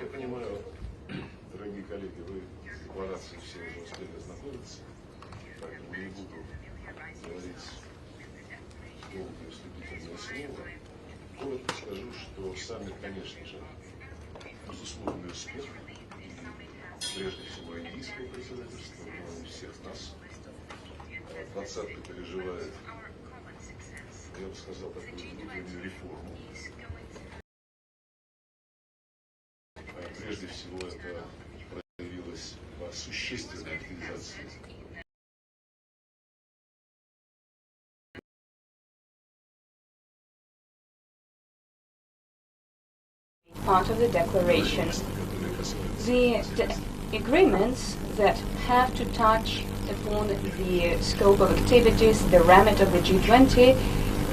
я понимаю, дорогие коллеги, вы с декларацией все уже успели ознакомиться, поэтому не буду говорить долгое вступительное слово. Коротко скажу, что саммит, конечно же, безусловный успех, и прежде всего индийского председательства, но и всех нас. Двадцатка переживает, я бы сказал, такую внутреннюю реформу. Прежде всего это проявилось в существенной активизации part of the declaration. The agreements that have to touch upon the scope of activities, the remit of the G20,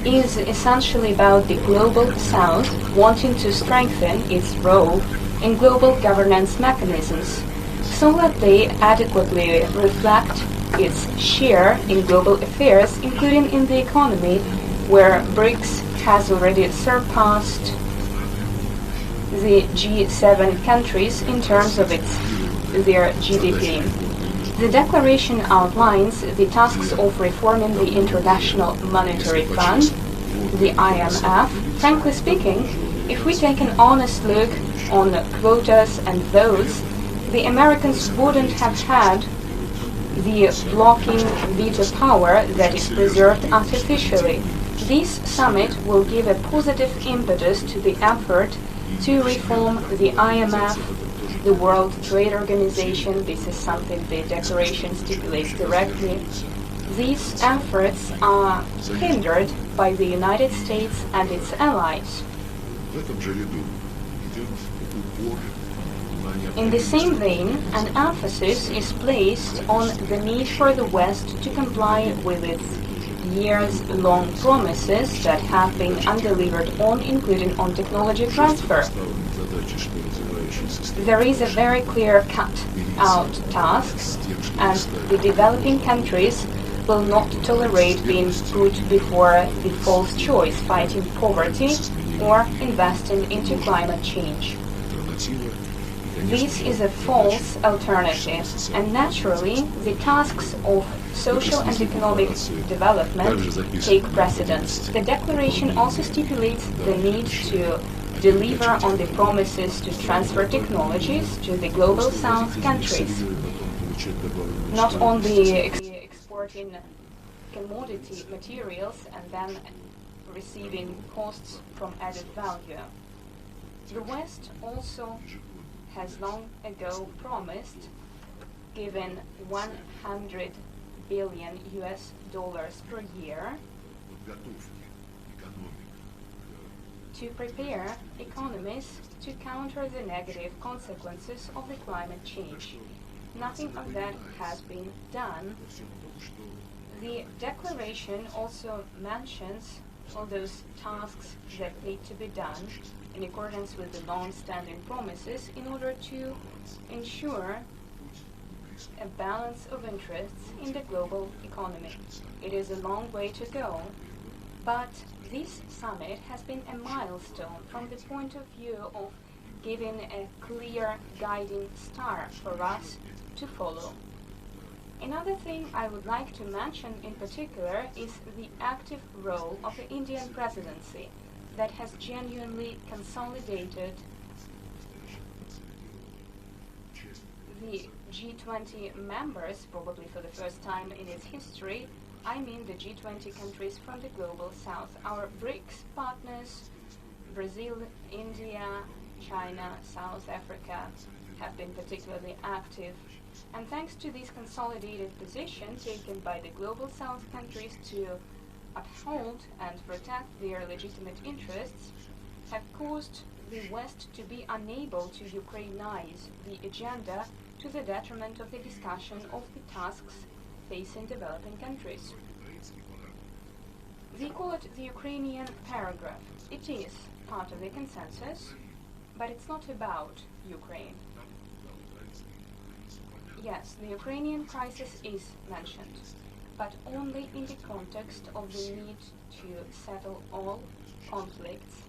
is essentially about the global south wanting to strengthen its role in global governance mechanisms so that they adequately reflect its share in global affairs, including in the economy, where BRICS has already surpassed the G7 countries in terms of their GDP. The declaration outlines the tasks of reforming the International Monetary Fund, the IMF. Frankly speaking, if we take an honest look on quotas and votes, the Americans wouldn't have had the blocking veto power that is preserved artificially. This summit will give a positive impetus to the effort to reform the IMF, the World Trade Organization. This is something the declaration stipulates directly. These efforts are hindered by the United States and its allies. In the same vein, an emphasis is placed on the need for the West to comply with its years-long promises that have been undelivered on, including on technology transfer. There is a very clear cut-out task, and the developing countries will not tolerate being put before the false choice, fighting poverty or investing into climate change. This is a false alternative, and naturally the tasks of social and economic development take precedence. The declaration also stipulates the need to deliver on the promises to transfer technologies to the global south countries, not only exporting commodity materials and then receiving costs from added value. The West also has long ago promised giving 100 billion US dollars per year to prepare economies to counter the negative consequences of the climate change. Nothing of that has been done. The declaration also mentions all those tasks that need to be done in accordance with the long-standing promises in order to ensure a balance of interests in the global economy. It is a long way to go, but this summit has been a milestone from the point of view of giving a clear guiding star for us to follow. Another thing I would like to mention in particular is the active role of the Indian presidency that has genuinely consolidated the G20 members, probably for the first time in its history. I mean the G20 countries from the global south. Our BRICS partners, Brazil, India, China, South Africa, have been particularly active. And thanks to this consolidated position taken by the global south countries to uphold and protect their legitimate interests, have caused the West to be unable to Ukrainize the agenda to the detriment of the discussion of the tasks facing developing countries. They call it the Ukrainian paragraph. It is part of the consensus, but it's not about Ukraine. Yes, the Ukrainian crisis is mentioned, but only in the context of the need to settle all conflicts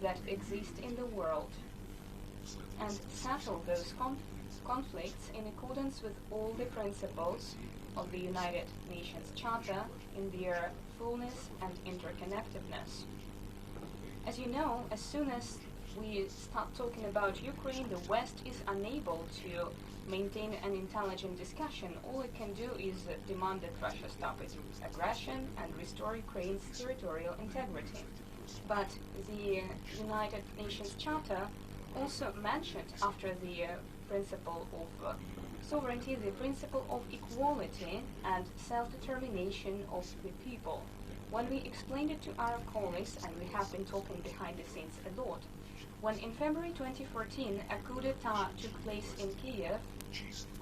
that exist in the world. and settle those conflicts in accordance with all the principles of the United Nations Charter in their fullness and interconnectedness. As you know, as soon as we start talking about Ukraine, the West is unable to maintain an intelligent discussion. All it can do is demand that Russia stop its aggression and restore Ukraine's territorial integrity. But the United Nations Charter also mentioned, after the principle of sovereignty, the principle of equality and self-determination of the people. When we explained it to our colleagues, and we have been talking behind the scenes a lot, when in February 2014 a coup d'etat took place in Kiev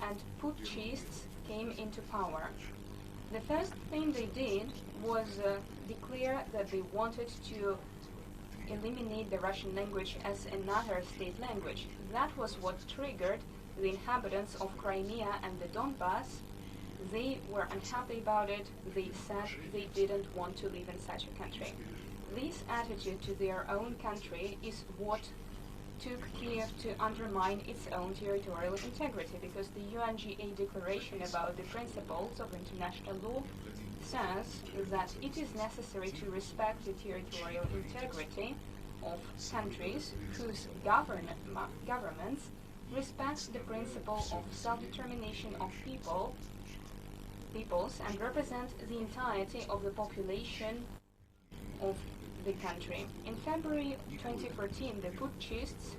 and putschists came into power, the first thing they did was declare that they wanted to eliminate the Russian language as another state language. That was what triggered the inhabitants of Crimea and the Donbass. They were unhappy about it. They said they didn't want to live in such a country. This attitude to their own country is what took Kiev to undermine its own territorial integrity, because the UNGA declaration about the principles of international law says that it is necessary to respect the territorial integrity of countries whose governments respect the principle of self-determination of peoples and represent the entirety of the population of the country. In February 2014, the putschists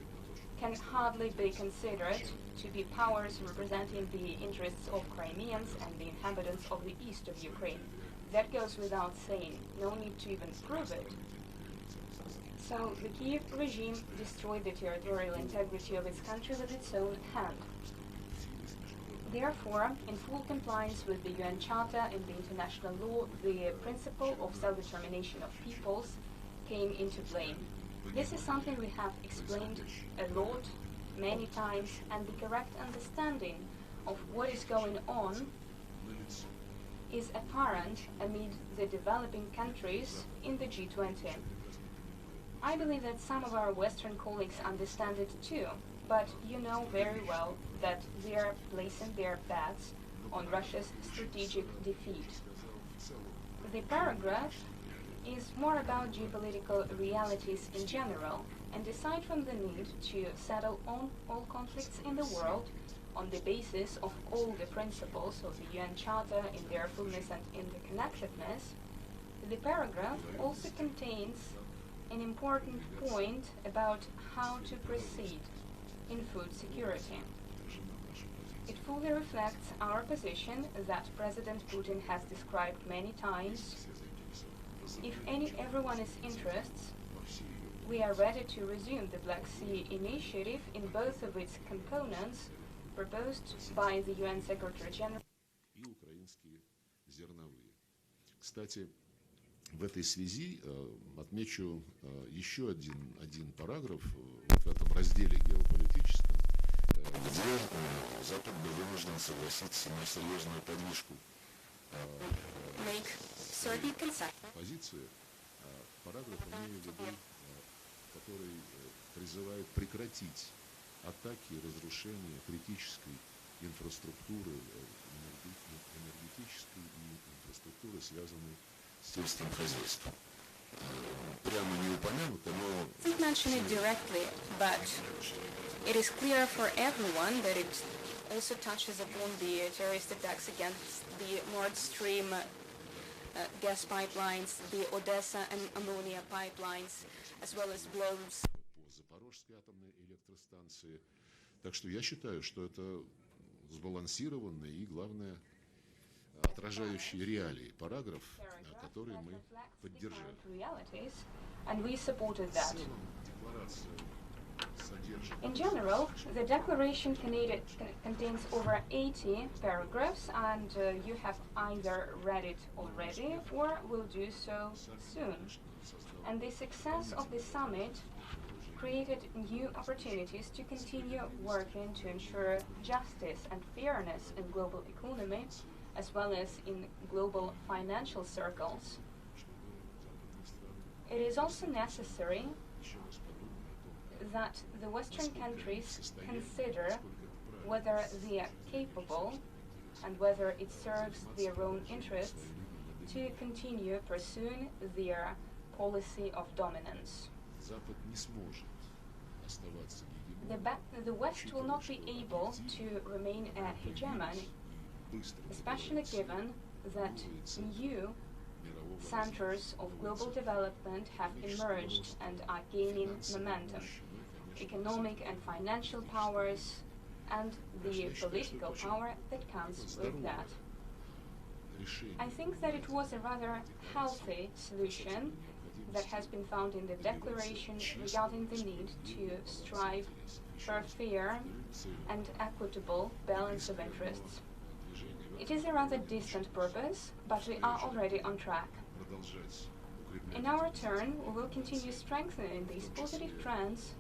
can hardly be considered to be powers representing the interests of Crimeans and the inhabitants of the east of Ukraine. That goes without saying, no need to even prove it. So the Kiev regime destroyed the territorial integrity of its country with its own hand. Therefore, in full compliance with the UN Charter and the international law, the principle of self-determination of peoples came into play. This is something we have explained a lot, many times, and the correct understanding of what is going on is apparent amid the developing countries in the G20. I believe that some of our Western colleagues understand it too, but you know very well that they are placing their bets on Russia's strategic defeat. The paragraph is more about geopolitical realities in general, and aside from the need to settle all conflicts in the world on the basis of all the principles of the UN Charter in their fullness and interconnectedness, the paragraph also contains an important point about how to proceed in food security. It fully reflects our position that President Putin has described many times. If everyone is interested, we are ready to resume the Black Sea Initiative in both of its components proposed by the UN Secretary General. И украинские зерновые. Кстати, в этой связи отмечу еще один параграф в этом разделе геополитическом, где Запад был вынужден согласиться на серьезную подвижку позиции. Параграф имею в виду, который призывает прекратить атаки и разрушения критической инфраструктуры, энергетической и инфраструктуры, связанной с сельским хозяйством. Прямо не упомянуто, но... I didn't mention it directly, but it is clear for everyone that it also touches upon the terrorist attacks against the Nord Stream gas pipelines, the Odessa and ammonia pipelines, as well as blows. По Запорожской атомной электростанции. Так что я считаю, что это сбалансированный и, главное, отражающий реалии параграф, который мы поддержали. And we supported that. In general, the declaration contains over 80 paragraphs, and you have either read it already or will do so soon. And the success of the summit created new opportunities to continue working to ensure justice and fairness in global economy, as well as in global financial circles. It is also necessary that the Western countries consider whether they are capable and whether it serves their own interests to continue pursuing their policy of dominance. The West will not be able to remain a hegemon, especially given that new centers of global development have emerged and are gaining momentum. Economic and financial powers and the political power that comes with that. I think that it was a rather healthy solution that has been found in the declaration regarding the need to strive for a fair and equitable balance of interests. It is a rather distant purpose, but we are already on track. In our turn, we will continue strengthening these positive trends,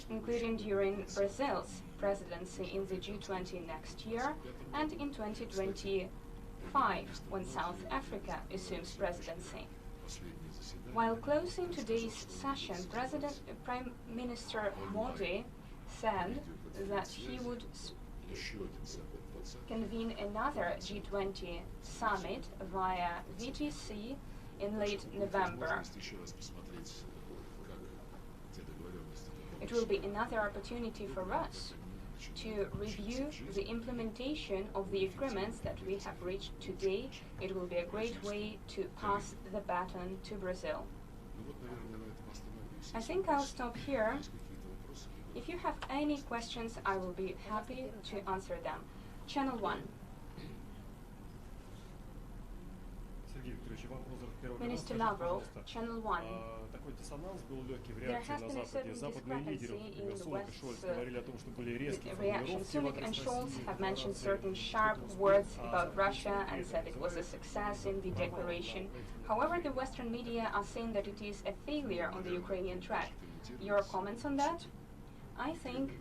including during Brazil's presidency in the G20 next year and in 2025 when South Africa assumes presidency. While closing today's session, Prime Minister Modi said that he would convene another G20 summit via VTC in late November. It will be another opportunity for us to review the implementation of the agreements that we have reached today. It will be a great way to pass the baton to Brazil. I think I'll stop here. If you have any questions, I will be happy to answer them. Channel 1. Minister Lavrov, Channel 1. There has been a certain discrepancy in the West's reaction. Sulik and Scholz have mentioned certain sharp words about Russia and said it was a success in the declaration. However, the Western media are saying that it is a failure on the Ukrainian track. Your comments on that? I think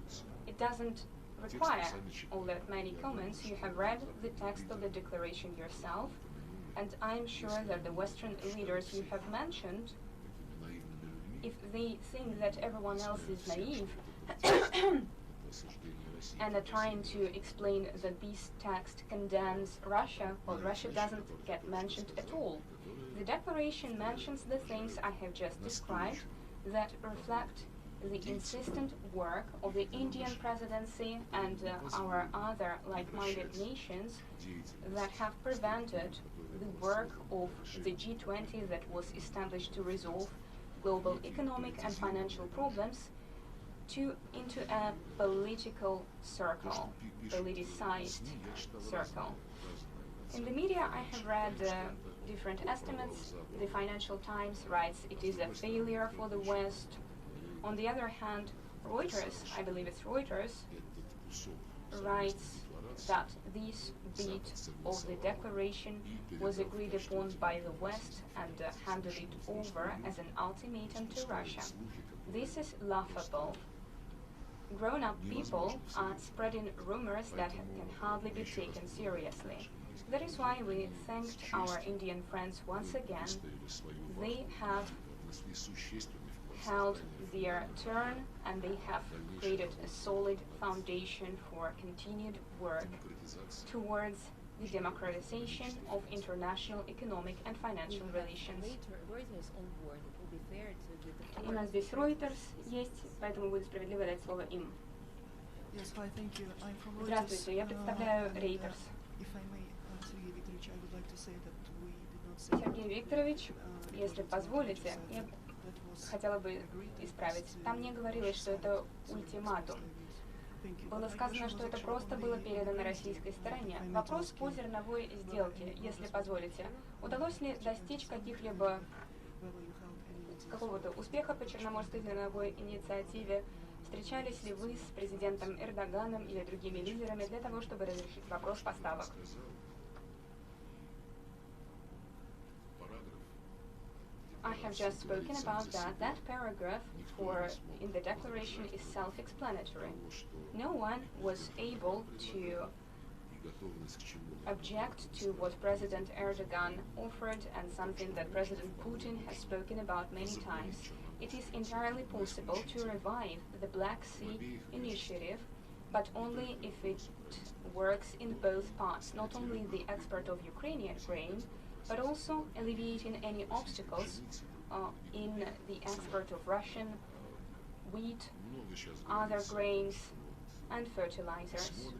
it doesn't require all that many comments. You have read the text of the declaration yourself, and I'm sure that the Western leaders you have mentioned, if they think that everyone else is naive and are trying to explain that this text condemns Russia, well, Russia doesn't get mentioned at all. The declaration mentions the things I have just described that reflect the insistent work of the Indian presidency and our other like-minded nations that have prevented the work of the G20 that was established to resolve global economic and financial problems into a political circle, politicized circle. In the media, I have read different estimates. The Financial Times writes it is a failure for the West. On the other hand, Reuters, I believe it's Reuters, writes that this bit of the declaration was agreed upon by the West and handed it over as an ultimatum to Russia. This is laughable. Grown-up people are spreading rumors that can hardly be taken seriously. That is why we thanked our Indian friends once again. They have held their turn and they have created a solid foundation for continued work towards the democratization of international economic and financial relations. У нас здесь Reuters есть, поэтому будет справедливо дать слово им. Здравствуйте, я представляю Reuters. Сергей Викторович, если позволите, я хотела бы исправить. Там не говорилось, что это ультиматум. Было сказано, что это просто было передано российской стороне. Вопрос по зерновой сделке, если позволите. Удалось ли достичь какого-то успеха по Черноморской зерновой инициативе? Встречались ли вы с президентом Эрдоганом или другими лидерами для того, чтобы разрешить вопрос поставок? I have just spoken about that. That paragraph in the declaration is self-explanatory. No one was able to object to what President Erdogan offered and something that President Putin has spoken about many times. It is entirely possible to revive the Black Sea initiative, but only if it works in both parts, not only the export of Ukrainian grain, but also alleviating any obstacles in the export of Russian wheat, other grains, and fertilizers.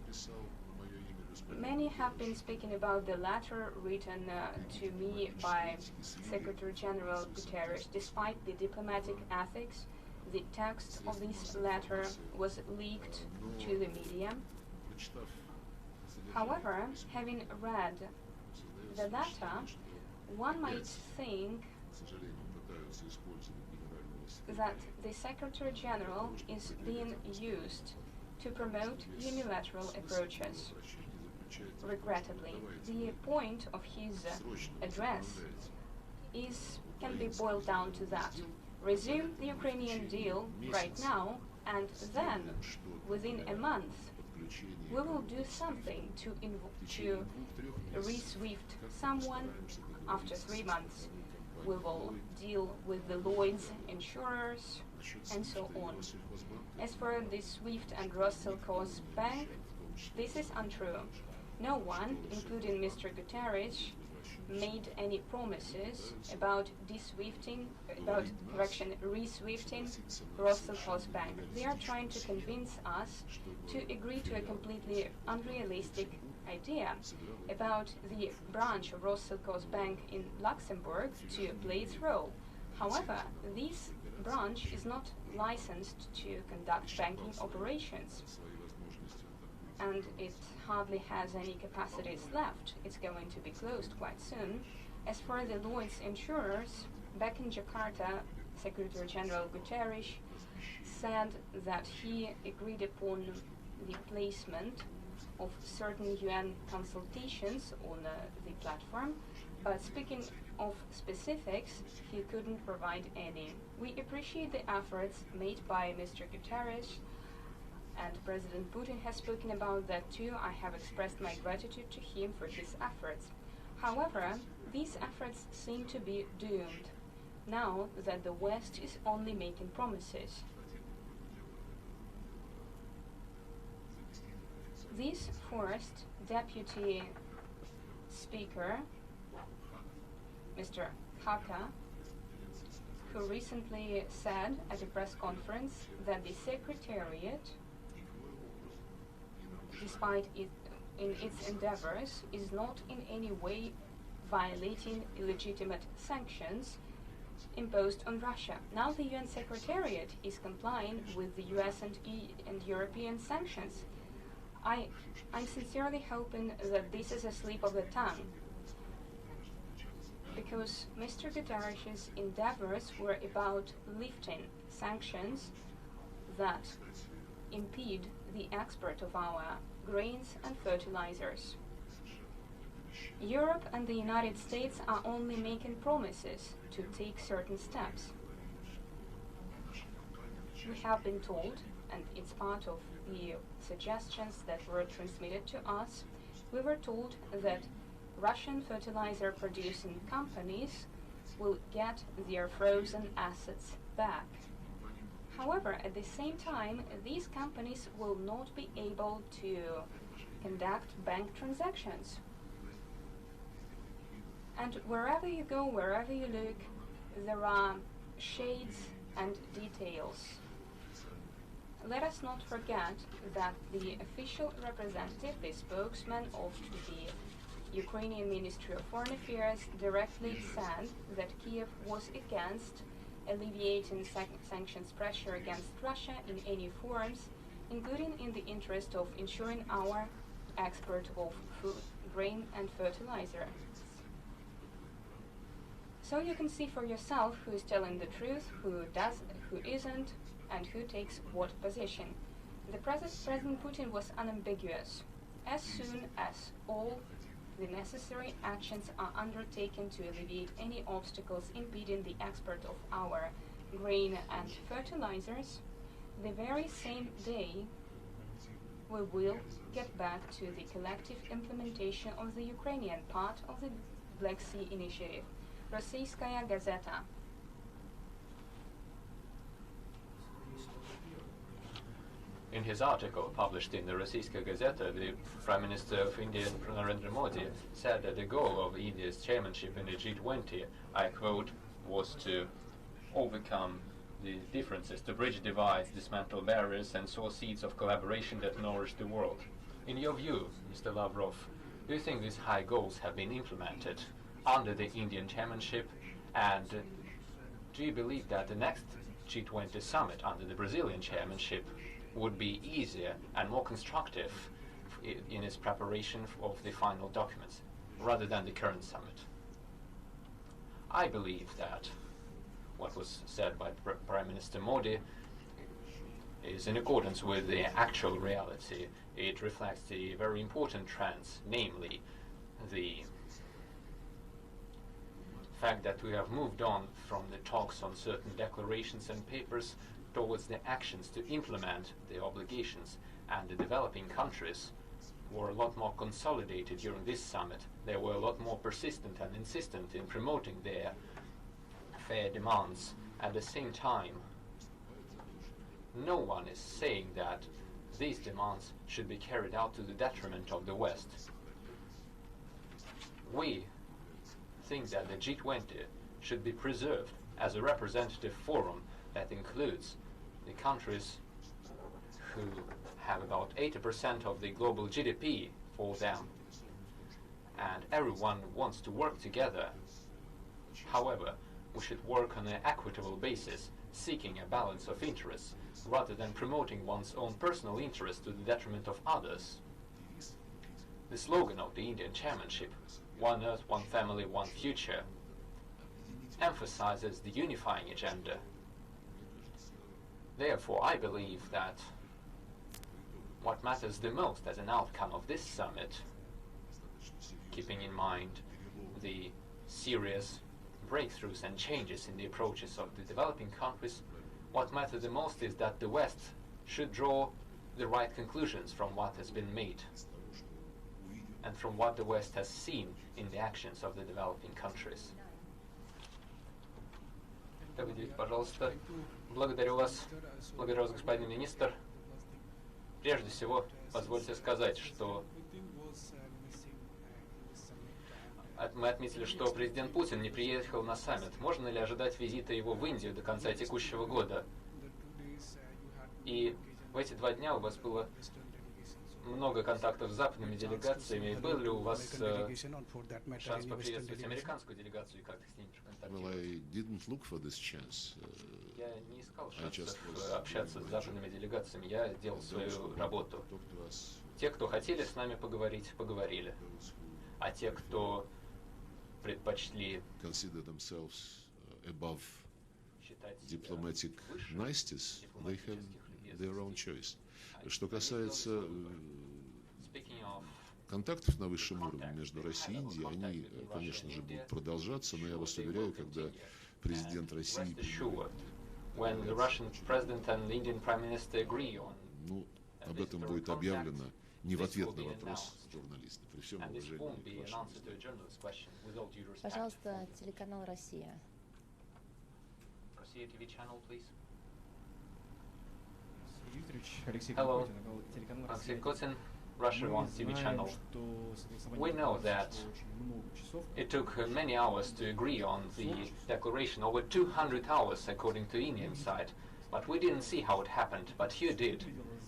Many have been speaking about the letter written to me by Secretary General Guterres. Despite the diplomatic ethics, the text of this letter was leaked to the media. However, having read the letter, one might think that the Secretary General is being used to promote unilateral approaches. Regrettably, the point of his address can be boiled down to that. Resume the Ukrainian deal right now, and then, within a month, we will do something to re-swift someone. After 3 months, we will deal with the Lloyd's insurers, and so on. As for the SWIFT and Roselcos Bank, this is untrue. No one, including Mr. Guterres, made any promises about re-swifting Roselcos Bank. They are trying to convince us to agree to a completely unrealistic idea about the branch of Roselcos Bank in Luxembourg to play its role. However, this branch is not licensed to conduct banking operations, and it hardly has any capacities left. It's going to be closed quite soon. As for the Lloyd's insurers, back in Jakarta, Secretary General Guterres said that he agreed upon the placement of certain UN consultations on the platform, but speaking of specifics, he couldn't provide any. We appreciate the efforts made by Mr. Guterres, and President Putin has spoken about that too. I have expressed my gratitude to him for his efforts. However, these efforts seem to be doomed, now that the West is only making promises. This forced Deputy Speaker, Mr. Haka, who recently said at a press conference that the Secretariat, despite its endeavors, is not in any way violating illegitimate sanctions imposed on Russia. Now the UN Secretariat is complying with the US and European sanctions. I'm sincerely hoping that this is a slip of the tongue, because Mr. Guterres' endeavors were about lifting sanctions that impede the export of our grains and fertilizers. Europe and the United States are only making promises to take certain steps. We have been told, and it's part of the suggestions that were transmitted to us, we were told that Russian fertilizer producing companies will get their frozen assets back. However, at the same time, these companies will not be able to conduct bank transactions. And wherever you go, wherever you look, there are shades and details. Let us not forget that the official representative, the spokesman of the Ukrainian Ministry of Foreign Affairs, directly said that Kiev was against alleviating sanctions pressure against Russia in any forms, including in the interest of ensuring our export of food, grain and fertilizer. So you can see for yourself who is telling the truth, who isn't, and who takes what position. The President Putin was unambiguous. As soon as all the necessary actions are undertaken to alleviate any obstacles impeding the export of our grain and fertilizers, the very same day we will get back to the collective implementation of the Ukrainian part of the Black Sea Initiative. Российская газета. In his article published in the Российская газета, the Prime Minister of India, Narendra Modi, said that the goal of India's chairmanship in the G20, I quote, was to overcome the differences, to bridge divides, dismantle barriers, and sow seeds of collaboration that nourish the world. In your view, Mr. Lavrov, do you think these high goals have been implemented under the Indian chairmanship, and do you believe that the next G20 summit under the Brazilian chairmanship would be easier and more constructive in its preparation of the final documents, rather than the current summit? I believe that what was said by Prime Minister Modi is in accordance with the actual reality. It reflects the very important trends, namely the fact that we have moved on from the talks on certain declarations and papers towards the actions to implement the obligations, and the developing countries were a lot more consolidated during this summit. They were a lot more persistent and insistent in promoting their fair demands. At the same time, no one is saying that these demands should be carried out to the detriment of the West. We think that the G20 should be preserved as a representative forum that includes the countries who have about 80% of the global GDP for them, and everyone wants to work together. However, we should work on an equitable basis, seeking a balance of interests, rather than promoting one's own personal interest to the detriment of others. The slogan of the Indian chairmanship, "One Earth, One Family, One Future," emphasizes the unifying agenda. Therefore, I believe that what matters the most as an outcome of this summit, keeping in mind the serious breakthroughs and changes in the approaches of the developing countries, what matters the most is that the West should draw the right conclusions from what has been made and from what the West has seen in the actions of the developing countries. Пожалуйста, благодарю вас, господин министр. Прежде всего, позвольте сказать, что мы отметили, что президент Путин не приехал на саммит. Можно ли ожидать визита его в Индию до конца текущего года? И в эти 2 дня у вас было много контактов с западными делегациями. Был ли у вас шанс поприветствовать американскую делегацию и как-то с ними проконтактировать? Я не искал шансов общаться с западными делегациями, я делал свою работу. Те, кто хотели с нами поговорить, поговорили. А те, кто предпочли считать diplomatic niceties, they have their own choice. Что касается контактов на высшем уровне между Россией и Индией, они, конечно же, будут продолжаться, но я вас уверяю, когда президент России об этом будет объявлено не в ответ на вопрос журналиста, при всем уважении к вашему взгляду. Пожалуйста, телеканал «Россия». Hello, Alexei Kotin, Russia One TV channel. We know that it took many hours to agree on the declaration, over 200 hours according to Indian side, but we didn't see how it happened, but you did.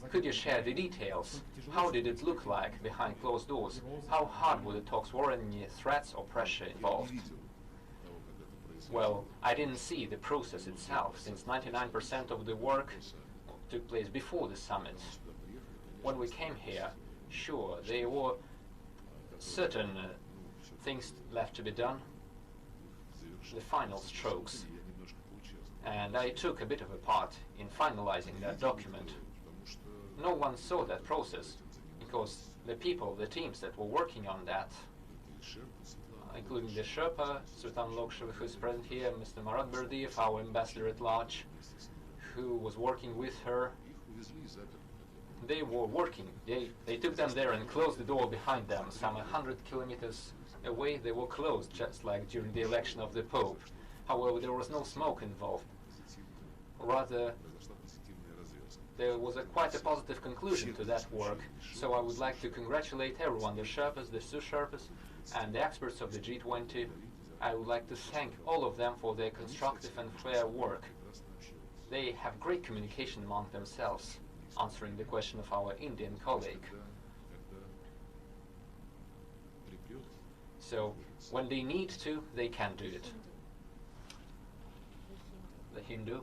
Could you share the details? How did it look like behind closed doors? How hard were the talks? Were any threats or pressure involved? Well, I didn't see the process itself, since 99% of the work took place before the summit. When we came here, sure, there were certain things left to be done, the final strokes, and I took a bit of a part in finalizing that document. No one saw that process, because the people, the teams that were working on that, including the Sherpa, Sultan Lokshev, who is present here, Mr. Marat Berdiev, our ambassador at large, who was working with her, they were working. They took them there and closed the door behind them. Some 100 kilometers away, they were closed, just like during the election of the Pope. However, there was no smoke involved. Rather, there was quite a positive conclusion to that work. So I would like to congratulate everyone, the Sherpas, the sous Sherpas, and the experts of the G20. I would like to thank all of them for their constructive and fair work. They have great communication among themselves, answering the question of our Indian colleague. So, when they need to, they can do it. The Hindu.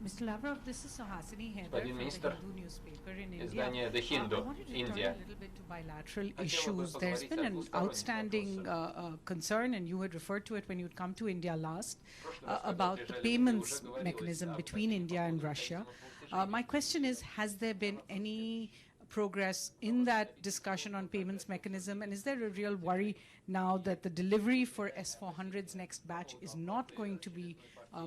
Mr. Lavrov, this is Suhasini Haider Господин from министр, the Hindu newspaper in India. издание The I Hindu, wanted to India. turn a little bit to bilateral Хотела бы issues. There's поговорить been о an двусторонних outstanding вопросах. concern, and you had referred to it when you'd come to India last, В прошлый раз, когда about the приезжали, payments уже говорилось mechanism о between India and по Russia. поводу My question is, has there been any progress in that discussion on payments mechanism, and is there a real worry now that the delivery for S400's next batch is not going to be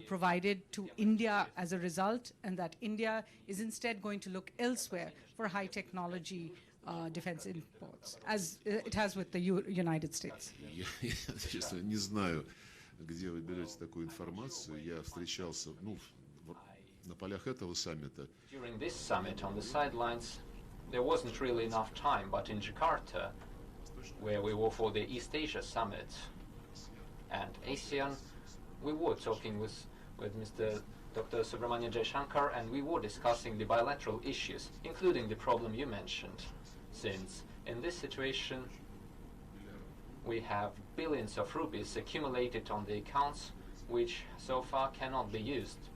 provided to India as a result, and that India is instead going to look elsewhere for high technology defense imports, as it has with the United States? Я, честно, не знаю, где вы берете такую информацию. Я встречался, на полях этого саммита. During this summit, on the sidelines, there wasn't really enough time, but in Jakarta, where we were for the East Asia Summit and ASEAN, we were talking with Mr. Dr. Subramanya Jaishankar, and we were discussing the bilateral issues, including the problem you mentioned, since in this situation we have billions of rupees accumulated on the accounts which so far cannot be used.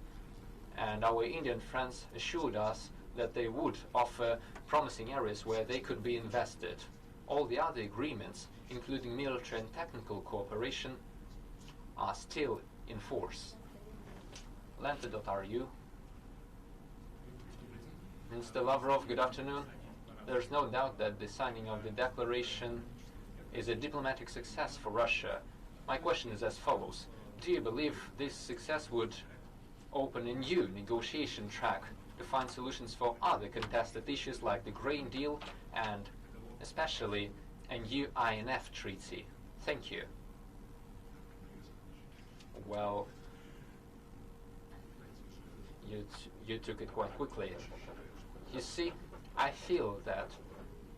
And our Indian friends assured us that they would offer promising areas where they could be invested. All the other agreements, including military and technical cooperation, are still in force. Lente.ru. Mr. Lavrov, good afternoon. There's no doubt that the signing of the declaration is a diplomatic success for Russia. My question is as follows. Do you believe this success would open a new negotiation track to find solutions for other contested issues like the grain deal and especially a new INF treaty? Thank you. Well, you took it quite quickly. You see, I feel that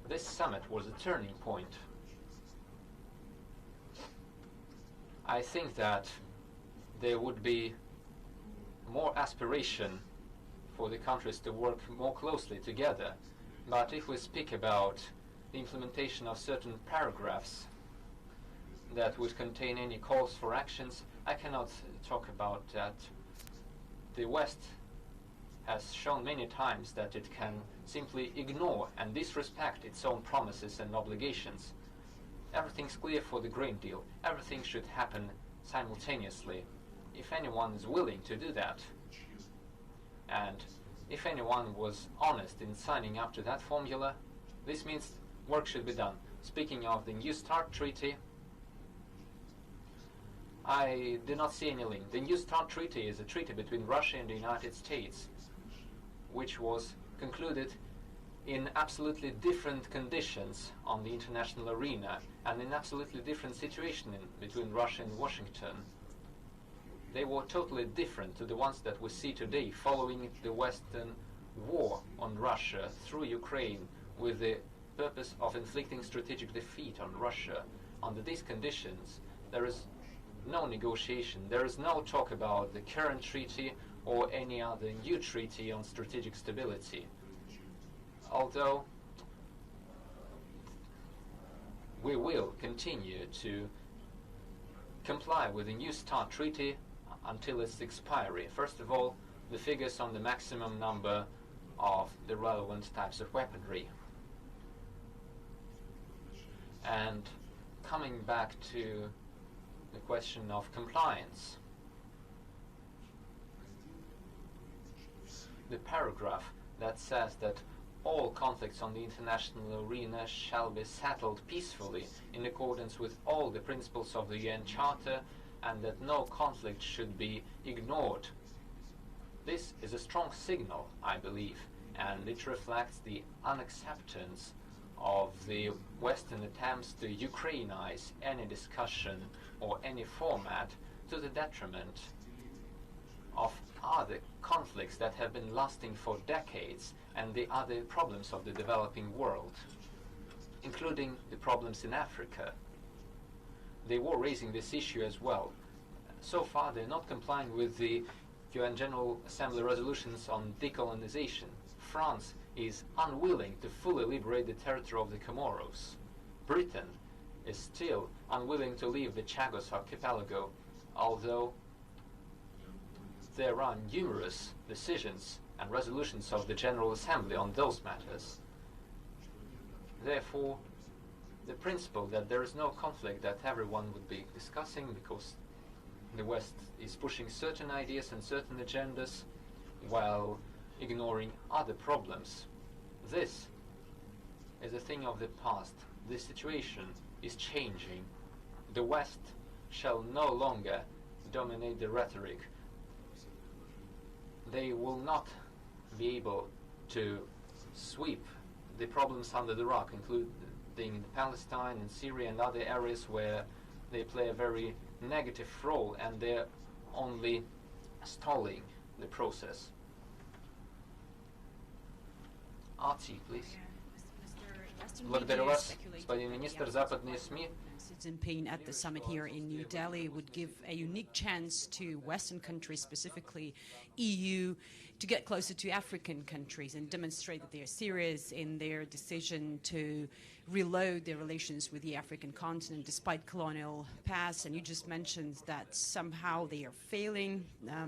this summit was a turning point. I think that there would be more aspiration for the countries to work more closely together. But if we speak about the implementation of certain paragraphs that would contain any calls for actions, I cannot talk about that. The West has shown many times that it can simply ignore and disrespect its own promises and obligations. Everything's clear for the grain deal. Everything should happen simultaneously, if anyone is willing to do that. And if anyone was honest in signing up to that formula, this means work should be done. Speaking of the New START treaty, I do not see any link. The New START treaty is a treaty between Russia and the United States, which was concluded in absolutely different conditions on the international arena and in absolutely different situation between Russia and Washington. They were totally different to the ones that we see today following the Western war on Russia through Ukraine with the purpose of inflicting strategic defeat on Russia. Under these conditions, there is no negotiation, there is no talk about the current treaty or any other new treaty on strategic stability. Although we will continue to comply with the New START treaty until its expiry. First of all, the figures on the maximum number of the relevant types of weaponry. And coming back to the question of compliance, the paragraph that says that all conflicts on the international arena shall be settled peacefully in accordance with all the principles of the UN Charter and that no conflict should be ignored. This is a strong signal, I believe, and it reflects the unacceptance of the Western attempts to Ukrainize any discussion or any format to the detriment of other conflicts that have been lasting for decades and the other problems of the developing world, including the problems in Africa. They were raising this issue as well. So far, they're not complying with the UN General Assembly resolutions on decolonization. France is unwilling to fully liberate the territory of the Comoros. Britain is still unwilling to leave the Chagos archipelago, although there are numerous decisions and resolutions of the General Assembly on those matters. Therefore, the principle that there is no conflict that everyone would be discussing because the West is pushing certain ideas and certain agendas while ignoring other problems. This is a thing of the past. The situation is changing. The West shall no longer dominate the rhetoric. They will not be able to sweep the problems under the rug, including Palestine and Syria and other areas where they play a very negative role and they're only stalling the process. Arti, please. Благодарю вас, господин министр. Западные СМИ Xi Jinping at the summit here in New Delhi would give a unique chance to Western countries, specifically EU, to get closer to African countries and demonstrate that they are serious in their decision to reload their relations with the African continent despite colonial past. And you just mentioned that somehow they are failing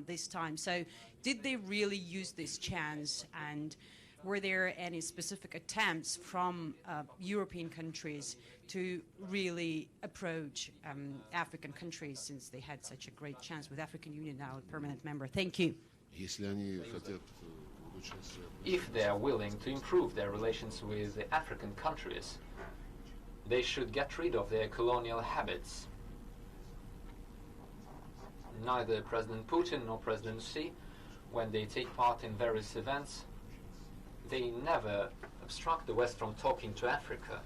this time. So did they really use this chance, and were there any specific attempts from European countries to really approach African countries, since they had such a great chance with African Union now a permanent member? Thank you. if they are willing to improve their relations with the African countries, they should get rid of their colonial habits. Neither President Putin nor President Xi, when they take part in various events, they never obstruct the West from talking to Africa.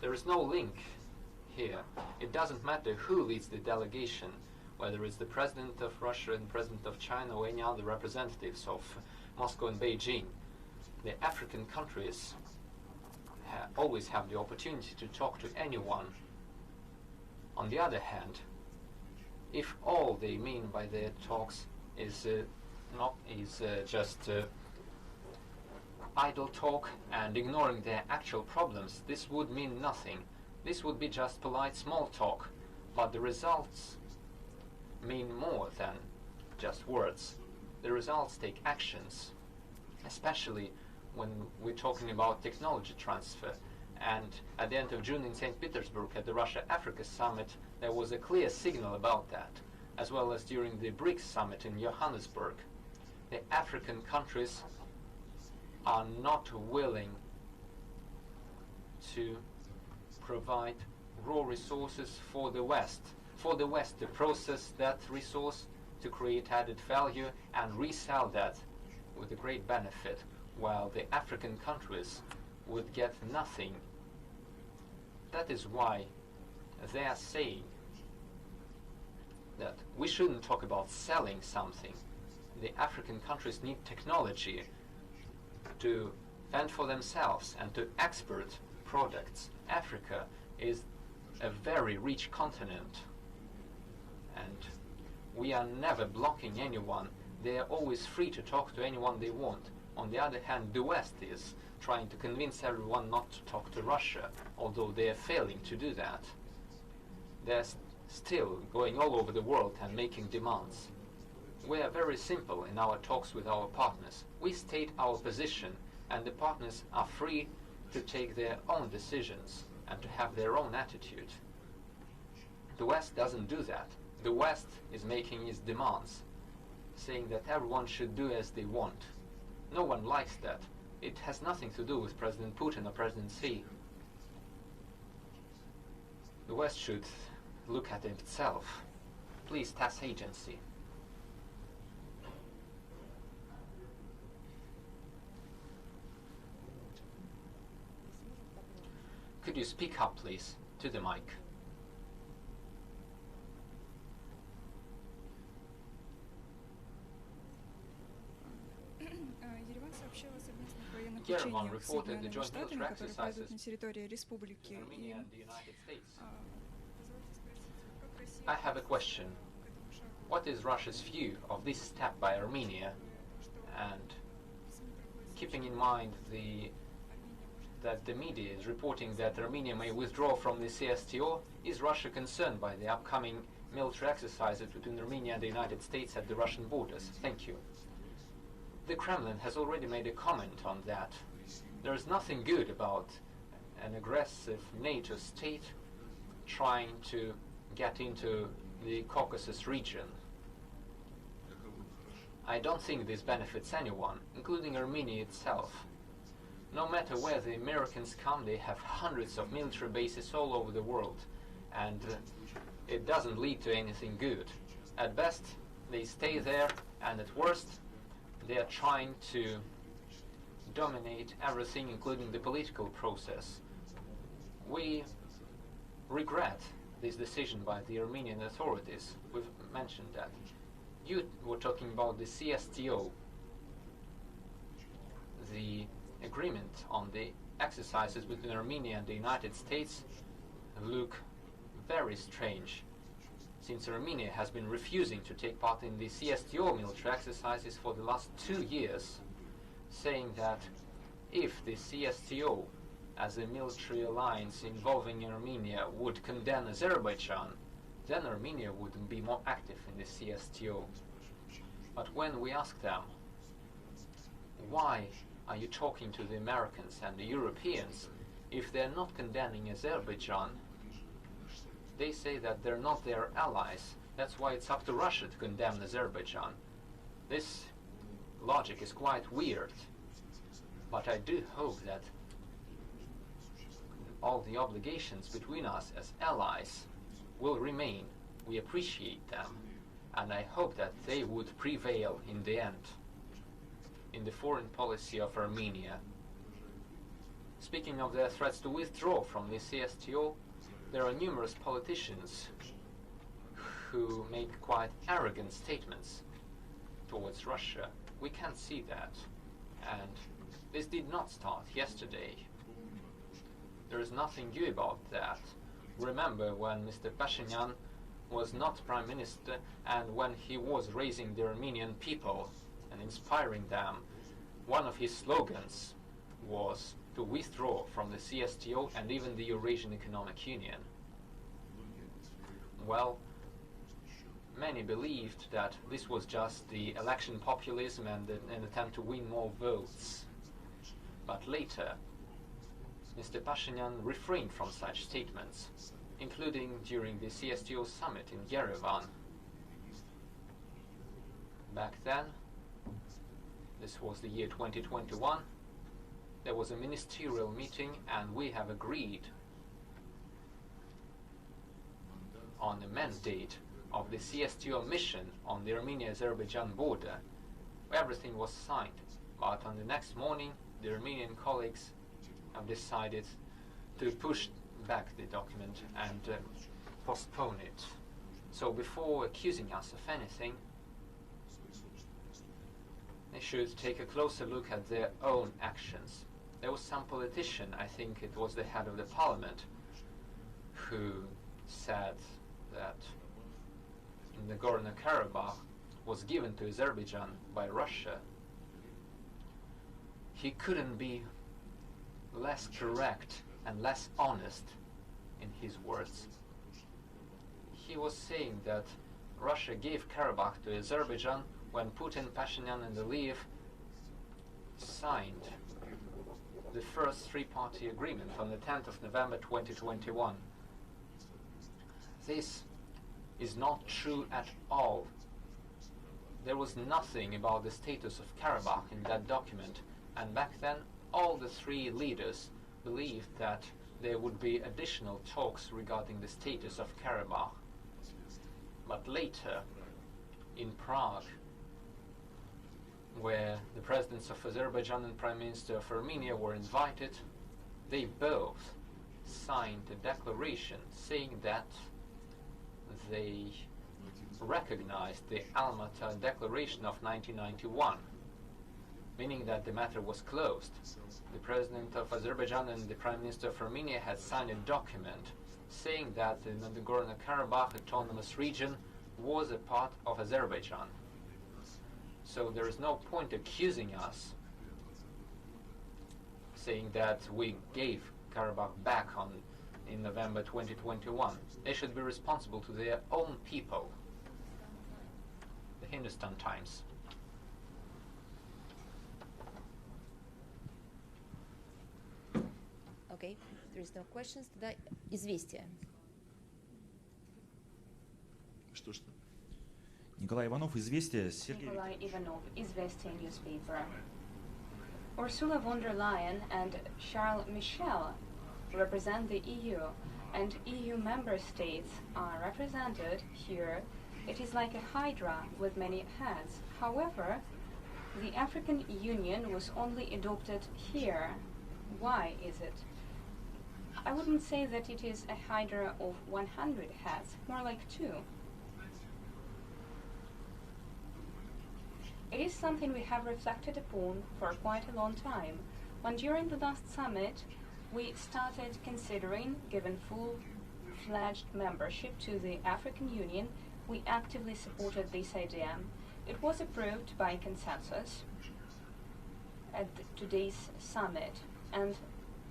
There is no link here. It doesn't matter who leads the delegation, whether it's the President of Russia and President of China or any other representatives of Moscow and Beijing. The African countries always have the opportunity to talk to anyone. On the other hand, if all they mean by their talks is just idle talk and ignoring their actual problems, this would mean nothing. This would be just polite small talk, but the results mean more than just words. The results take actions, especially when we're talking about technology transfer. And at the end of June in St. Petersburg at the Russia-Africa summit, there was a clear signal about that, as well as during the BRICS summit in Johannesburg. The African countries are not willing to provide raw resources for the West. For the West to process that resource, to create added value and resell that with a great benefit, while the African countries would get nothing. That is why they are saying that we shouldn't talk about selling something. The African countries need technology to fend for themselves and to export products. Africa is a very rich continent, and we are never blocking anyone. They are always free to talk to anyone they want. On the other hand, the West is trying to convince everyone not to talk to Russia, although they are failing to do that. They're still going all over the world and making demands. We are very simple in our talks with our partners. We state our position, and the partners are free to take their own decisions and to have their own attitude. The West doesn't do that. The West is making its demands, saying that everyone should do as they want. No one likes that. It has nothing to do with President Putin or President Xi. The West should look at itself. Please, TASS agency. Could you speak up, please, to the mic? Yerevan reported the joint military exercises на территории республики. Armenia and the United States. I have a question. What is Russia's view of this step by Armenia? And keeping in mind that the media is reporting that Armenia may withdraw from the CSTO, is Russia concerned by the upcoming military exercises between Armenia and the United States at the Russian borders? Thank you. The Kremlin has already made a comment on that. There is nothing good about an aggressive NATO state trying to get into the Caucasus region. I don't think this benefits anyone, including Armenia itself. No matter where the Americans come, they have hundreds of military bases all over the world, and it doesn't lead to anything good. At best, they stay there, and at worst, they are trying to dominate everything, including the political process. We regret this decision by the Armenian authorities. We've mentioned that. You were talking about the CSTO. The agreement on the exercises between Armenia and the United States look very strange, since Armenia has been refusing to take part in the CSTO military exercises for the last 2 years, saying that if the CSTO as a military alliance involving Armenia would condemn Azerbaijan, then Armenia would be more active in the CSTO. But when we ask them, why are you talking to the Americans and the Europeans if they're not condemning Azerbaijan, they say that they're not their allies. That's why it's up to Russia to condemn Azerbaijan. This logic is quite weird, but I do hope that all the obligations between us as allies will remain. We appreciate them, and I hope that they would prevail in the end in the foreign policy of Armenia. Speaking of their threats to withdraw from the CSTO, there are numerous politicians who make quite arrogant statements towards Russia. We can't see that, and this did not start yesterday. There is nothing new about that. Remember when Mr. Pashinyan was not Prime Minister and when he was raising the Armenian people and inspiring them, one of his slogans was to withdraw from the CSTO and even the Eurasian Economic Union. Well, many believed that this was just the election populism and an attempt to win more votes. But later, Mr. Pashinyan refrained from such statements, including during the CSTO summit in Yerevan. Back then, this was the year 2021, there was a ministerial meeting and we have agreed on the mandate of the CSTO mission on the Armenia-Azerbaijan border. Everything was signed, but on the next morning the Armenian colleagues have decided to push back the document and postpone it. So before accusing us of anything, they should take a closer look at their own actions. There was some politician, I think it was the head of the parliament, who said that Nagorno-Karabakh was given to Azerbaijan by Russia. He couldn't be less correct and less honest in his words. He was saying that Russia gave Karabakh to Azerbaijan when Putin, Pashinyan and Aliyev signed the first three-party agreement on the 10th of November 2021. This is not true at all. There was nothing about the status of Karabakh in that document, and back then all the three leaders believed that there would be additional talks regarding the status of Karabakh. But later, in Prague, where the presidents of Azerbaijan and Prime Minister of Armenia were invited, they both signed a declaration saying that they recognized the Almaty Declaration of 1991, meaning that the matter was closed. The president of Azerbaijan and the Prime Minister of Armenia had signed a document saying that the Nagorno-Karabakh autonomous region was a part of Azerbaijan. So there is no point accusing us, saying that we gave Karabakh back in November 2021. They should be responsible to their own people. The Hindustan Times. Okay, if there is no questions, тогда известия. Что? Николай Иванов, «Известия», Сергей. Nikolai Ivanov, Izvestia newspaper. Ursula von der Leyen and Charles Michel represent the EU, and EU member states are represented here. It is like a hydra with many heads. However, the African Union was only adopted here. Why is it? I wouldn't say that it is a hydra of 100 heads, more like 2. It is something we have reflected upon for quite a long time, when during the last summit we started considering giving full-fledged membership to the African Union. We actively supported this idea. It was approved by consensus at today's summit, and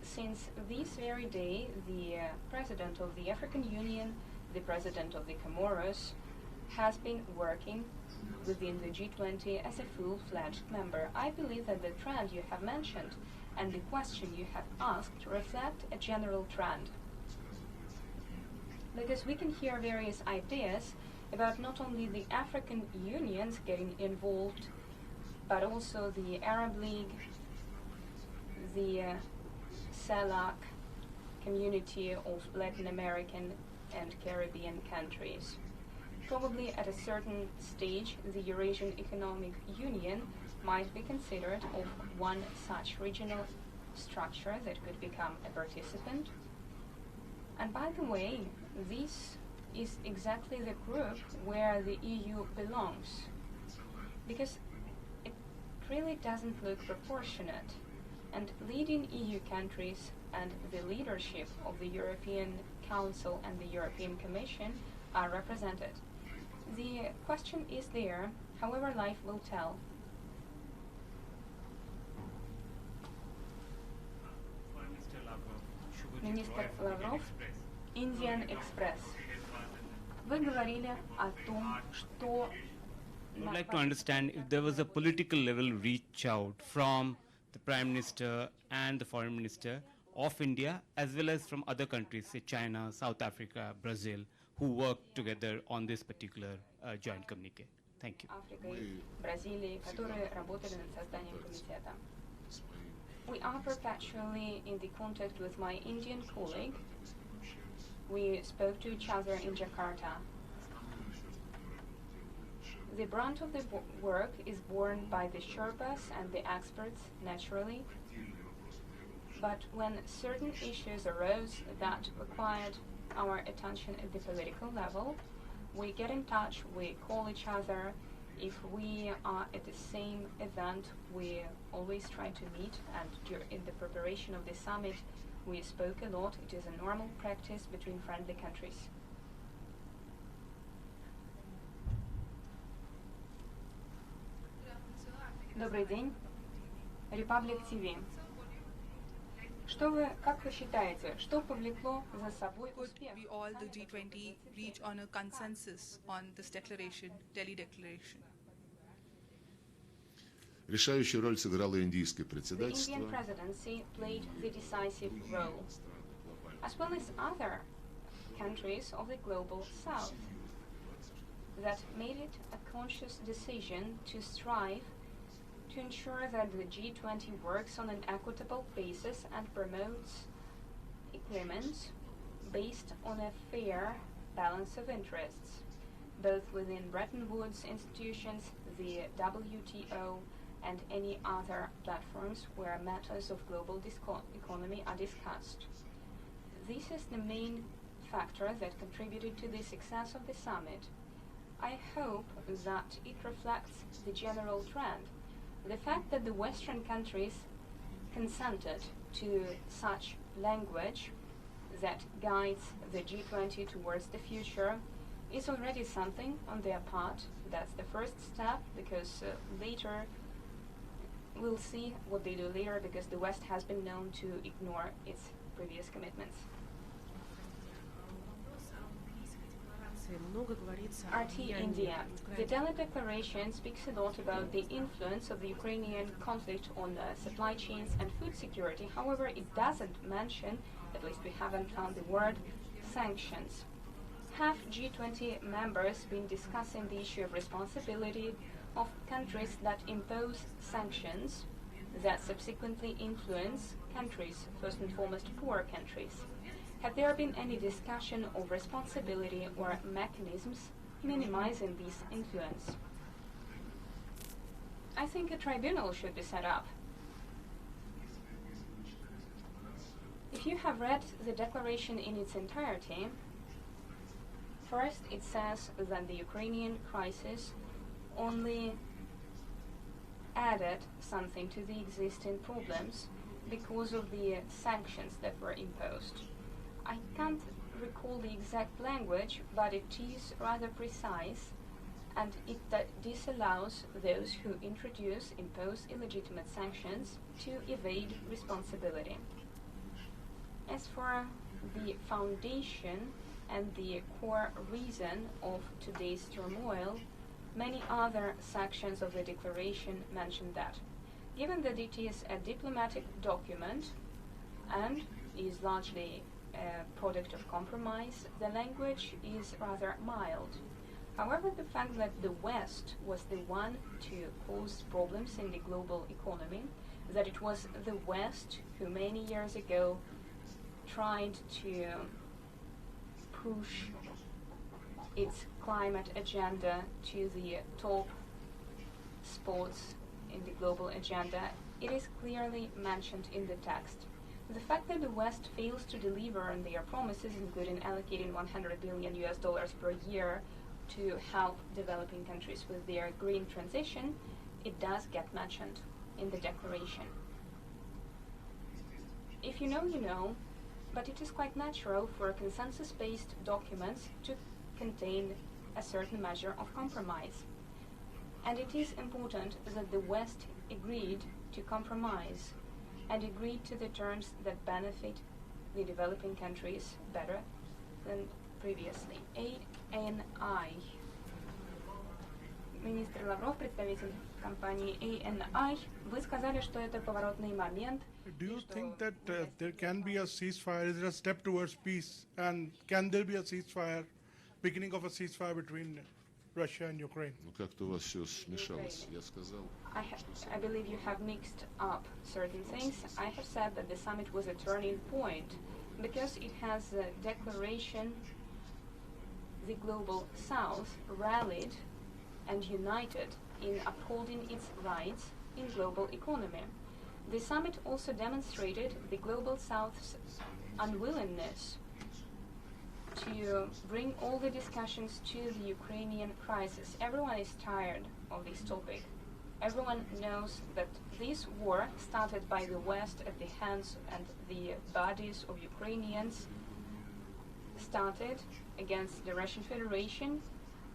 since this very day, the President of the African Union, the President of the Comoros, has been working within the G20 as a full-fledged member. I believe that the trend you have mentioned and the question you have asked reflect a general trend. Because we can hear various ideas about not only the African unions getting involved, but also the Arab League, the CELAC community of Latin American and Caribbean countries. Probably at a certain stage, the Eurasian Economic Union might be considered of one such regional structure that could become a participant. And by the way, this is exactly the group where the EU belongs, because it really doesn't look proportionate, and leading EU countries and the leadership of the European Council and the European Commission are represented. The question is there, however life will tell. Министр Lavrov, Indian Express. Вы говорили о том, что I would like to understand if there was a political level reach out from the Prime Minister and the Foreign Minister of India, as well as from other countries, say China, South Africa, Brazil, who worked together on this particular joint communique. Thank you. Африкой, Бразилией, которые работали над созданием комитета. We are perpetually in the contact with my Indian colleague. We spoke to each other in Jakarta. The brunt of the work is borne by the Sherpas and the experts, naturally. But when certain issues arose that required our attention at the political level, we get in touch, we call each other. If we are at the same event, we always try to meet, and in the preparation of the summit, we spoke a lot. It is a normal practice between friendly countries. Добрый день. Republic TV. Как вы считаете, что повлекло за собой успех? Could we all, the G20, reach on a consensus on this declaration, Delhi Declaration? Решающую роль сыграло индийское The председательство. Indian presidency played the decisive role, as well as other countries of the global south, that made it a conscious decision to strive to ensure that the G20 works on an equitable basis and promotes agreements based on a fair balance of interests. both within Bretton Woods institutions, the WTO, and any other platforms where matters of global economy are discussed. This is the main factor that contributed to the success of the summit. I hope that it reflects the general trend. The fact that the Western countries consented to such language that guides the G20 towards the future is already something on their part. That's the first step, because later we'll see what they do later, because the West has been known to ignore its previous commitments. RT India. The Delhi Declaration speaks a lot about the influence of the Ukrainian conflict on supply chains and food security. However, it doesn't mention, at least we haven't found the word, sanctions. Have G20 members been discussing the issue of responsibility of countries that impose sanctions that subsequently influence countries, first and foremost poor countries? Have there been any discussion of responsibility or mechanisms minimizing this influence? I think a tribunal should be set up. If you have read the declaration in its entirety, first it says that the Ukrainian crisis only added something to the existing problems because of the sanctions that were imposed. I can't recall the exact language, but it is rather precise, and it disallows those who impose illegitimate sanctions to evade responsibility. As for the foundation and the core reason of today's turmoil, many other sections of the declaration mention that. Given that it is a diplomatic document and is largely a product of compromise, the language is rather mild. However, the fact that the West was the one to cause problems in the global economy, that it was the West who many years ago tried to push its climate agenda to the top spots in the global agenda, it is clearly mentioned in the text. The fact that the West fails to deliver on their promises, including allocating $100 billion per year to help developing countries with their green transition, it does get mentioned in the declaration. If you know, you know, but it is quite natural for consensus-based documents to contain a certain measure of compromise. And it is important that the West agreed to compromise and agreed to the terms that benefit the developing countries better than previously. ANI. Министр Лавров, представитель компании ANI, вы сказали, что это поворотный момент. Do you think that there can be a ceasefire? Is it a step towards peace? And can there be a ceasefire, beginning of a ceasefire between Russia and Ukraine? Ну как-то у вас все смешалось. Я сказал, I believe you have mixed up certain things. I have said that the summit was a turning point because it has a declaration. The global South rallied and united in upholding its rights in global economy. The summit also demonstrated the global South's unwillingness to bring all the discussions to the Ukrainian crisis. Everyone is tired of this topic. Everyone knows that this war started by the West at the hands and the bodies of Ukrainians started against the Russian Federation.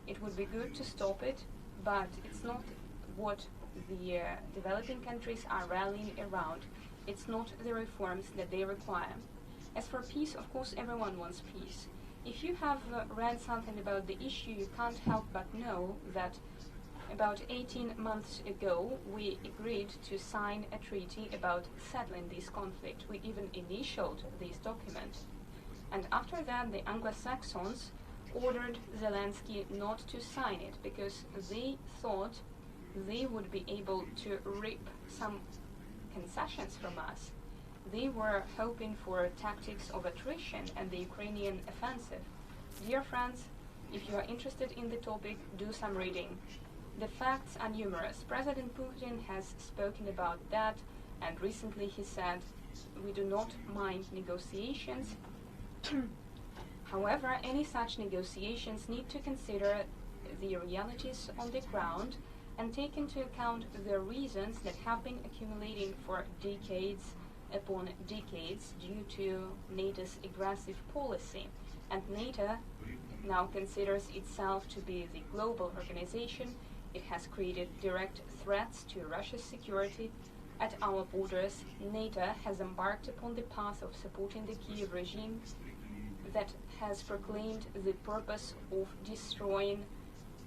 It would be good to stop it, but it's not what the developing countries are rallying around. It's not the reforms that they require. As for peace, of course, everyone wants peace. If you have read something about the issue, you can't help but know that about 18 months ago, we agreed to sign a treaty about settling this conflict. We even initialed this document. And after that, the Anglo-Saxons ordered Zelensky not to sign it because they thought they would be able to reap some concessions from us. They were hoping for tactics of attrition and the Ukrainian offensive. Dear friends, If you are interested in the topic, do some reading. The facts are numerous. President Putin has spoken about that, and recently he said, we do not mind negotiations. However, any such negotiations need to consider the realities on the ground and take into account the reasons that have been accumulating for decades upon decades due to NATO's aggressive policy. And NATO now considers itself to be the global organization. It has created direct threats to Russia's security. At our borders, NATO has embarked upon the path of supporting the Kiev regime that has proclaimed the purpose of destroying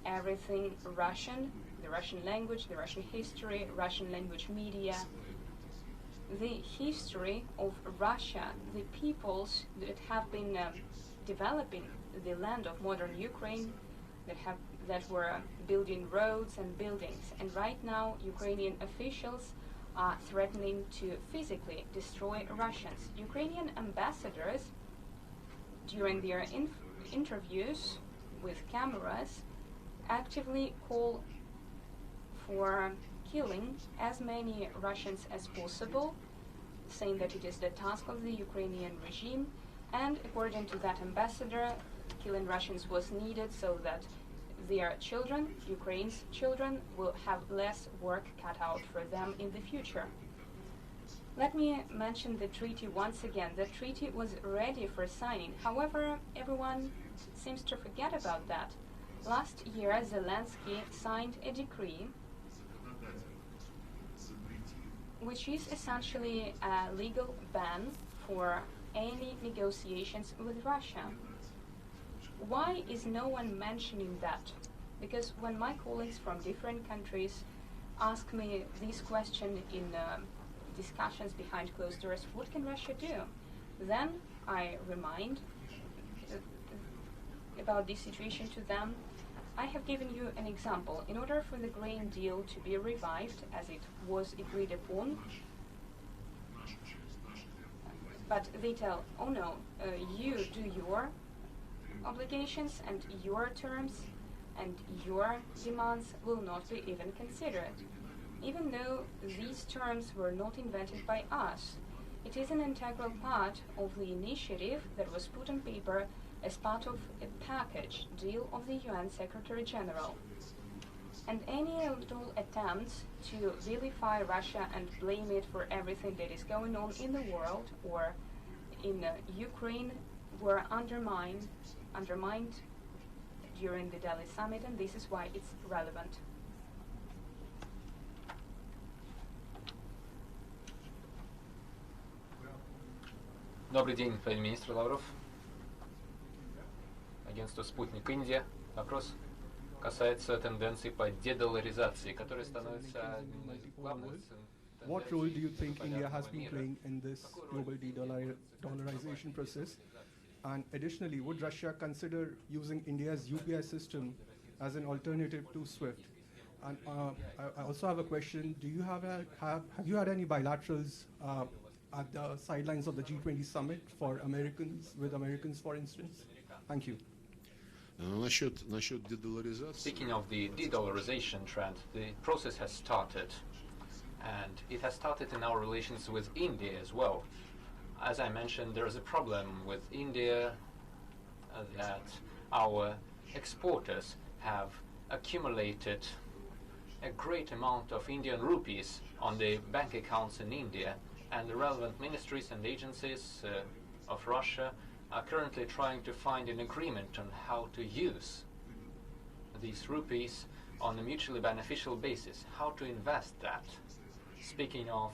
everything Russian, the Russian language, the Russian history, Russian language media, the history of Russia, the peoples that have been developing the land of modern Ukraine, that were building roads and buildings. And right now, Ukrainian officials are threatening to physically destroy Russians. Ukrainian ambassadors, during their interviews with cameras, actively call for killing as many Russians as possible, saying that it is the task of the Ukrainian regime. And according to that ambassador, killing Russians was needed so that their children, Ukraine's children, will have less work cut out for them in the future. Let me mention the treaty once again. The treaty was ready for signing. However, everyone seems to forget about that. Last year, Zelensky signed a decree which is essentially a legal ban for any negotiations with Russia. Why is no one mentioning that? Because when my colleagues from different countries ask me this question in discussions behind closed doors, what can Russia do? Then I remind about this situation to them. I have given you an example. In order for the grain deal to be revived, as it was agreed upon, but they tell, oh no, you do your obligations and your terms and your demands will not be even considered. Even though these terms were not invented by us, it is an integral part of the initiative that was put on paper as part of a package deal of the UN Secretary General. And any little attempts to vilify Russia and blame it for everything that is going on in the world or in Ukraine were undermined during the Delhi summit, and this is why it's relevant. Добрый день, господин министр Лавров. Агентство «Спутник Индия». Вопрос касается тенденций по дедоларизации, которые становятся одним из главных What role do you think India has been playing in this global de-dollarization process? And additionally, would Russia consider using India's UPI system as an alternative to SWIFT? And I also have a question. Do you have you had any bilaterals at the sidelines of the G20 summit for with Americans, for instance? Thank you. Насчет дедоларизации. Speaking of the de-dollarization trend, the process has started, and it has started in our relations with India as well. As I mentioned, there is a problem with India that our exporters have accumulated a great amount of Indian rupees on the bank accounts in India, and the relevant ministries and agencies of Russia are currently trying to find an agreement on how to use these rupees on a mutually beneficial basis, how to invest that. Speaking of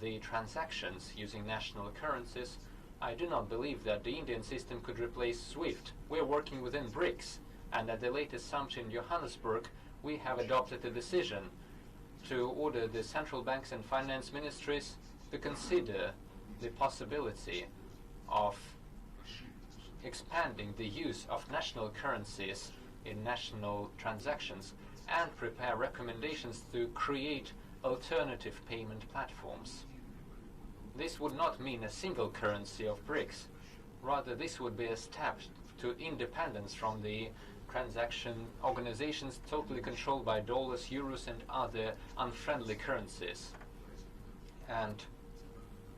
the transactions using national currencies, I do not believe that the Indian system could replace SWIFT. We're working within BRICS, and at the latest summit in Johannesburg, we have adopted a decision to order the central banks and finance ministries to consider the possibility of expanding the use of national currencies in national transactions and prepare recommendations to create alternative payment platforms. This would not mean a single currency of BRICS. Rather, this would be a step to independence from the transaction organizations totally controlled by dollars, euros, and other unfriendly currencies. And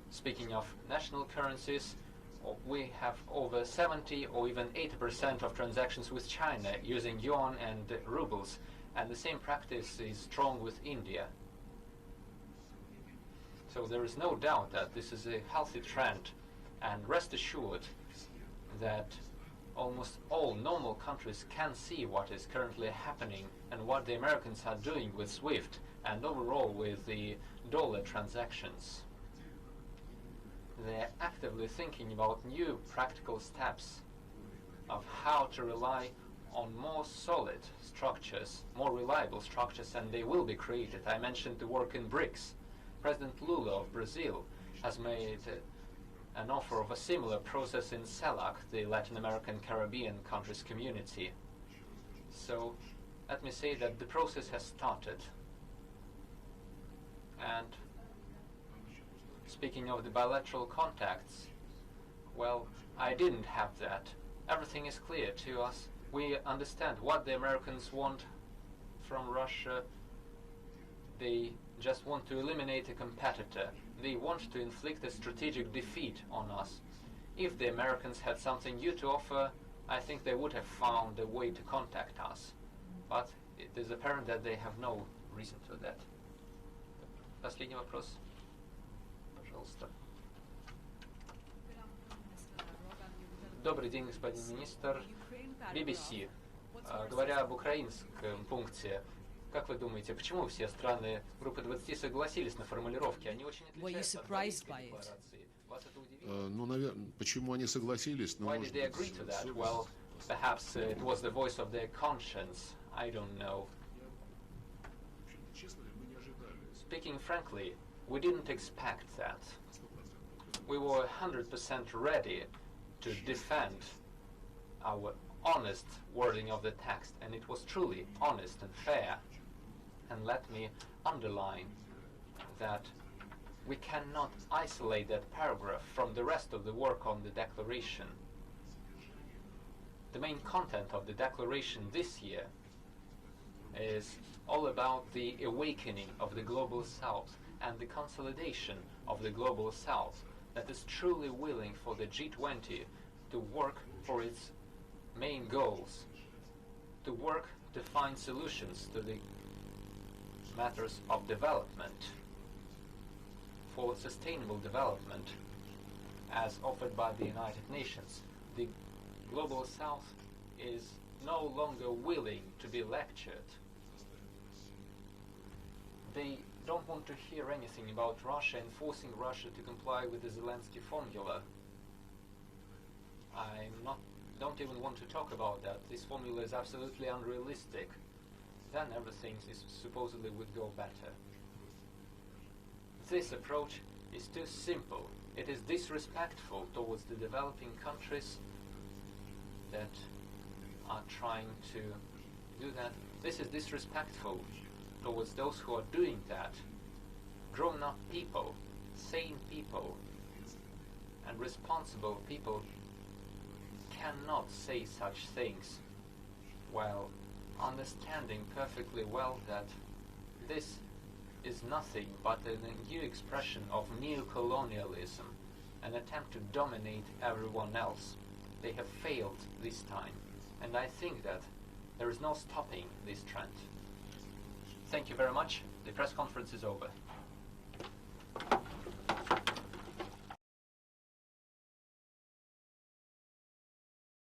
speaking of national currencies, we have over 70 or even 80% of transactions with China using yuan and rubles, and the same practice is strong with India. So there is no doubt that this is a healthy trend, and rest assured that almost all normal countries can see what is currently happening and what the Americans are doing with SWIFT and overall with the dollar transactions. They're actively thinking about new practical steps of how to rely on more solid structures, more reliable structures, and they will be created. I mentioned the work in BRICS. President Lula of Brazil has made an offer of a similar process in CELAC, the Latin American Caribbean countries community. So let me say that the process has started. And speaking of the bilateral contacts, well, I didn't have that. Everything is clear to us. We understand what the Americans want from Russia. They just want to eliminate a competitor. They want to inflict a strategic defeat on us. If the Americans had something new to offer, I think they would have found a way to contact us. But it is apparent that they have no reason for that. Последний вопрос. Пожалуйста. Добрый день, господин министр. BBC. Говоря об украинском пункте, как вы думаете, почему все страны группы 20 согласились на формулировки? Они очень отличаются от Парижской декларации. Вас это удивило? Ну, наверное, почему они согласились? Why did they agree to that? Well, perhaps it was the voice of their conscience. I don't know. Speaking frankly, we didn't expect that. We were 100% ready to defend our honest wording of the text, and it was truly honest and fair. And let me underline that we cannot isolate that paragraph from the rest of the work on the declaration. The main content of the declaration this year is all about the awakening of the global south and the consolidation of the global south that is truly willing for the G20 to work for its main goals, to work to find solutions to the matters of development, for sustainable development as offered by the United Nations. The global south is no longer willing to be lectured. They don't want to hear anything about Russia and forcing Russia to comply with the Zelensky formula. Don't even want to talk about that. This formula is absolutely unrealistic. Then everything supposedly would go better. This approach is too simple. It is disrespectful towards the developing countries that are trying to do that. This is disrespectful towards those who are doing that. Grown-up people, sane people, and responsible people cannot say such things while understanding perfectly well that this is nothing but a new expression of neo-colonialism, an attempt to dominate everyone else. They have failed this time, and I think that there is no stopping this trend. Thank you very much. The press conference is over.